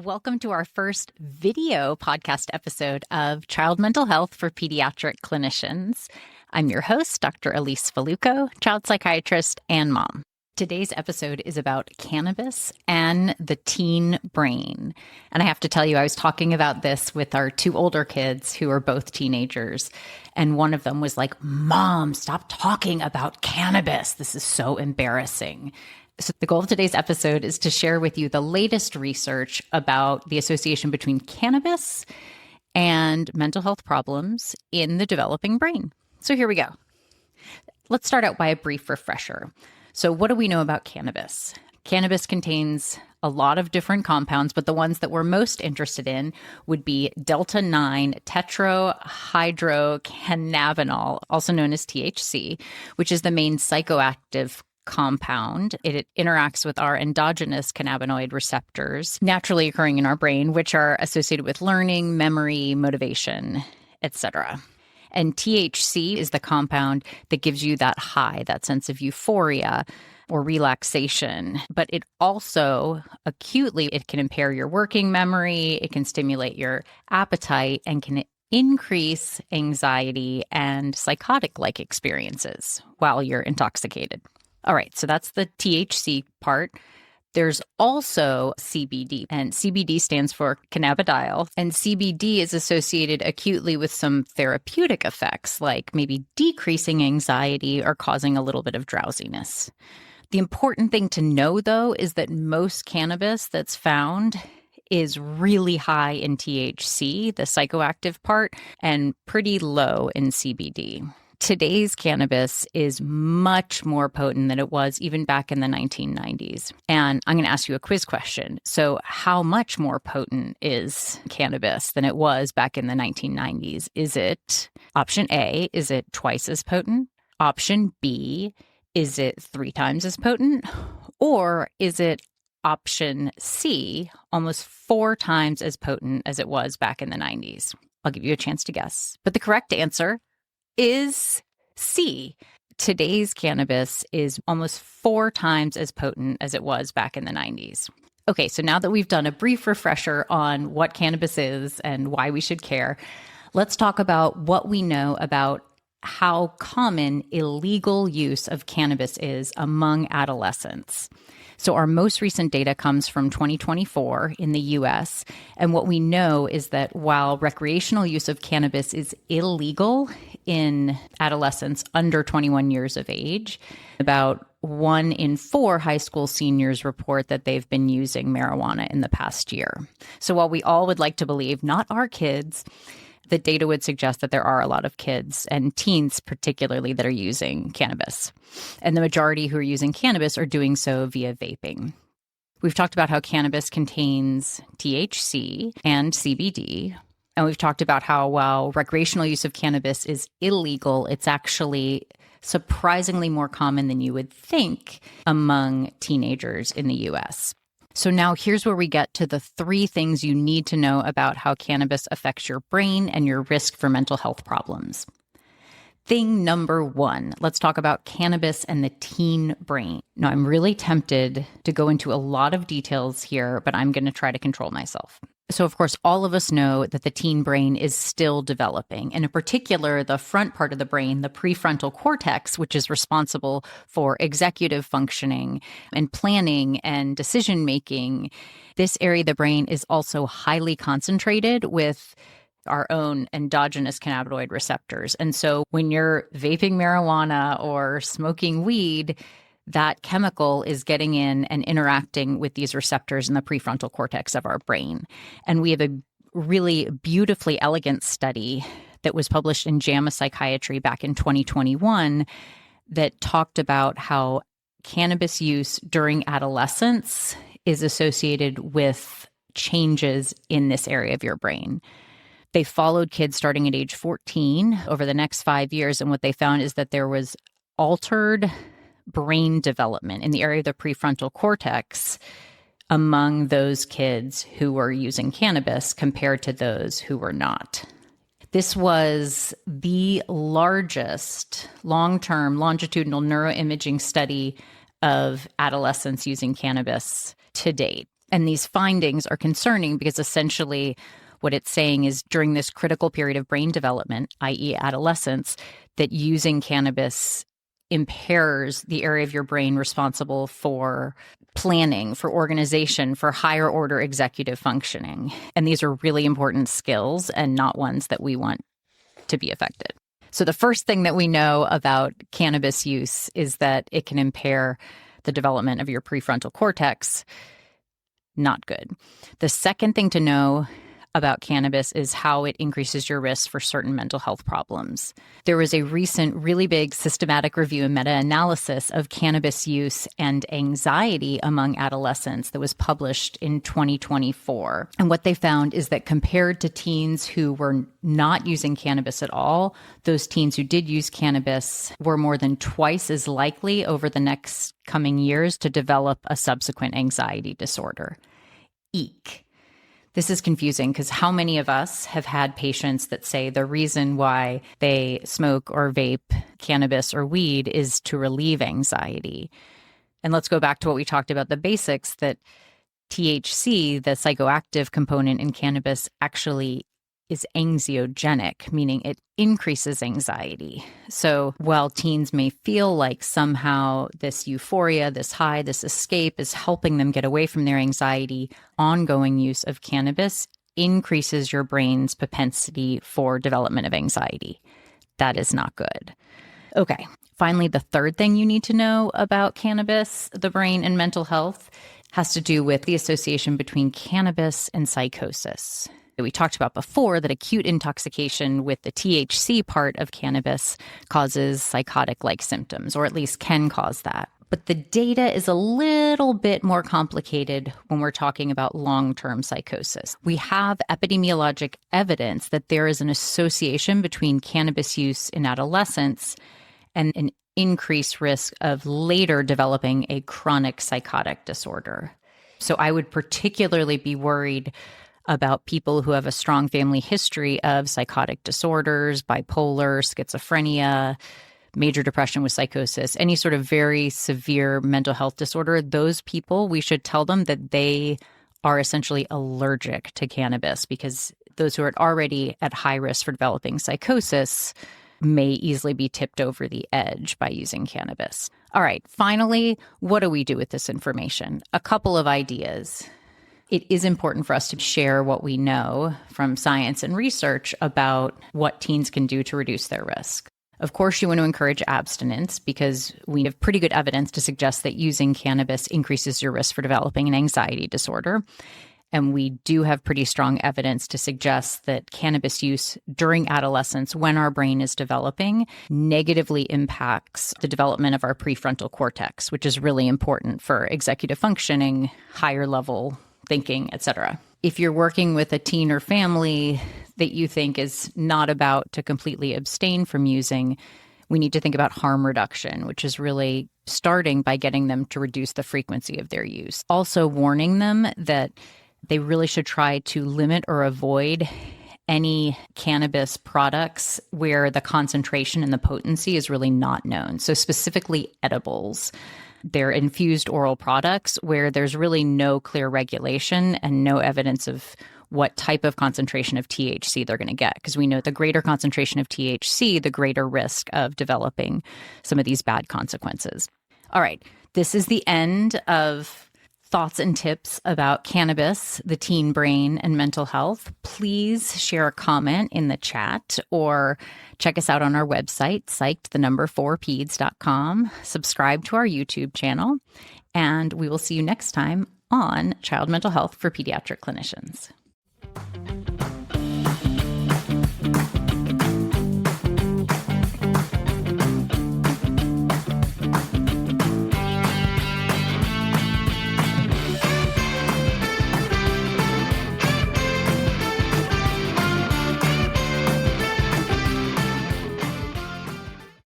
Welcome to our first video podcast episode of Child Mental Health for Pediatric Clinicians. I'm your host, Dr. Elise Fallucco, child psychiatrist and mom. Today's episode is about cannabis and the teen brain. And I have to tell you, I was talking about this with our two older kids who are both teenagers. And one of them was like, "Mom, stop talking about cannabis. This is so embarrassing." So the goal of today's episode is to share with you the latest research about the association between cannabis and mental health problems in the developing brain. So here we go. Let's start out by a brief refresher. So what do we know about cannabis? Cannabis contains a lot of different compounds, but the ones that we're most interested in would be delta-9 tetrahydrocannabinol, also known as THC, which is the main psychoactive compound. It interacts with our endogenous cannabinoid receptors naturally occurring in our brain, which are associated with learning, memory, motivation, etc. And THC is the compound that gives you that high, that sense of euphoria or relaxation. But it also acutely, it can impair your working memory, it can stimulate your appetite, and can increase anxiety and psychotic-like experiences while you're intoxicated. All right, so that's the THC part. There's also CBD, and CBD stands for cannabidiol, and CBD is associated acutely with some therapeutic effects, like maybe decreasing anxiety or causing a little bit of drowsiness. The important thing to know, though, is that most cannabis that's found is really high in THC, the psychoactive part, and pretty low in CBD. Today's cannabis is much more potent than it was even back in the 1990s. And I'm going to ask you a quiz question. So how much more potent is cannabis than it was back in the 1990s? Is it option A, is it twice as potent? Option B, is it 3 times as potent? Or is it option C, almost 4 times as potent as it was back in the 90s? I'll give you a chance to guess. But the correct answer is C. Today's cannabis is almost 4 times as potent as it was back in the 90s. Okay, so now that we've done a brief refresher on what cannabis is and why we should care, let's talk about what we know about how common illegal use of cannabis is among adolescents. So our most recent data comes from 2024 in the US. And what we know is that while recreational use of cannabis is illegal in adolescents under 21 years of age, about 1 in 4 high school seniors report that they've been using marijuana in the past year. So while we all would like to believe, not our kids, the data would suggest that there are a lot of kids and teens particularly that are using cannabis. And the majority who are using cannabis are doing so via vaping. We've talked about how cannabis contains THC and CBD. And we've talked about how while recreational use of cannabis is illegal, it's actually surprisingly more common than you would think among teenagers in the US. So now here's where we get to the 3 things you need to know about how cannabis affects your brain and your risk for mental health problems. Thing number 1, let's talk about cannabis and the teen brain. Now, I'm really tempted to go into a lot of details here, but I'm going to try to control myself. So, of course, all of us know that the teen brain is still developing, and in particular, the front part of the brain, the prefrontal cortex, which is responsible for executive functioning and planning and decision-making. This area of the brain is also highly concentrated with our own endogenous cannabinoid receptors. And so when you're vaping marijuana or smoking weed, that chemical is getting in and interacting with these receptors in the prefrontal cortex of our brain. And we have a really beautifully elegant study that was published in JAMA Psychiatry back in 2021 that talked about how cannabis use during adolescence is associated with changes in this area of your brain. They followed kids starting at age 14 over the next 5 years, and what they found is that there was altered brain development in the area of the prefrontal cortex among those kids who were using cannabis compared to those who were not. This was the largest long-term longitudinal neuroimaging study of adolescents using cannabis to date. And these findings are concerning because essentially what it's saying is during this critical period of brain development, i.e. adolescence, that using cannabis impairs the area of your brain responsible for planning, for organization, for higher order executive functioning. And these are really important skills and not ones that we want to be affected. So the first thing that we know about cannabis use is that it can impair the development of your prefrontal cortex. Not good. The second thing to know about cannabis is how it increases your risk for certain mental health problems. There was a recent really big systematic review and meta-analysis of cannabis use and anxiety among adolescents that was published in 2024. And what they found is that compared to teens who were not using cannabis at all, those teens who did use cannabis were more than twice as likely over the next coming years to develop a subsequent anxiety disorder. Eek. This is confusing because how many of us have had patients that say the reason why they smoke or vape cannabis or weed is to relieve anxiety? And let's go back to what we talked about, the basics, that THC, the psychoactive component in cannabis, actually is anxiogenic, meaning it increases anxiety. So while teens may feel like somehow this euphoria, this high, this escape is helping them get away from their anxiety, ongoing use of cannabis increases your brain's propensity for development of anxiety. That is not good. Okay, finally, the third thing you need to know about cannabis, the brain, and mental health has to do with the association between cannabis and psychosis. We talked about before that acute intoxication with the THC part of cannabis causes psychotic-like symptoms, or at least can cause that. But the data is a little bit more complicated when we're talking about long-term psychosis. We have epidemiologic evidence that there is an association between cannabis use in adolescents and an increased risk of later developing a chronic psychotic disorder. So I would particularly be worried about people who have a strong family history of psychotic disorders, bipolar, schizophrenia, major depression with psychosis, any sort of very severe mental health disorder. Those people, we should tell them that they are essentially allergic to cannabis, because those who are already at high risk for developing psychosis may easily be tipped over the edge by using cannabis. All right, finally, what do we do with this information? A couple of ideas. It is important for us to share what we know from science and research about what teens can do to reduce their risk. Of course, you want to encourage abstinence because we have pretty good evidence to suggest that using cannabis increases your risk for developing an anxiety disorder. And we do have pretty strong evidence to suggest that cannabis use during adolescence, when our brain is developing, negatively impacts the development of our prefrontal cortex, which is really important for executive functioning, higher level thinking, etc. If you're working with a teen or family that you think is not about to completely abstain from using, we need to think about harm reduction, which is really starting by getting them to reduce the frequency of their use. Also warning them that they really should try to limit or avoid any cannabis products where the concentration and the potency is really not known. So specifically edibles. They're infused oral products where there's really no clear regulation and no evidence of what type of concentration of THC they're going to get. Because we know the greater concentration of THC, the greater risk of developing some of these bad consequences. All right, this is the end of thoughts and tips about cannabis, the teen brain, and mental health. Please share a comment in the chat or check us out on our website, psyched4peds.com. Subscribe to our YouTube channel, and we will see you next time on Child Mental Health for Pediatric Clinicians.